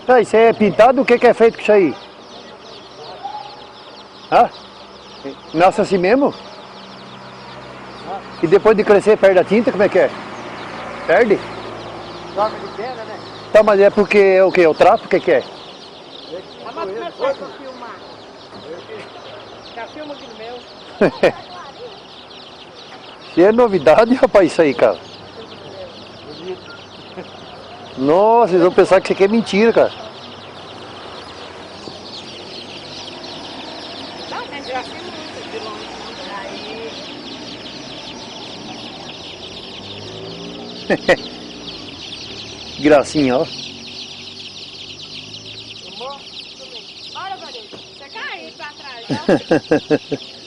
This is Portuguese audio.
Ah, isso é pintado? O que é feito com isso aí? Hã? Nasce assim mesmo? E depois de crescer perde a tinta? Como é que é? Perde? Joga de pedra, né? Tá, mas é porque é o quê? O trapo? O que é? A moto começou pra filmar. Já filma aqui no meu. Isso é novidade, rapaz, isso aí, cara. Nossa, eles vão pensar que isso aqui é mentira, cara. Não, mas já filma muito de longe. Aí. Gracinha, ó. Filmou? Filmei. Olha, Vanessa, você caiu pra trás, ó.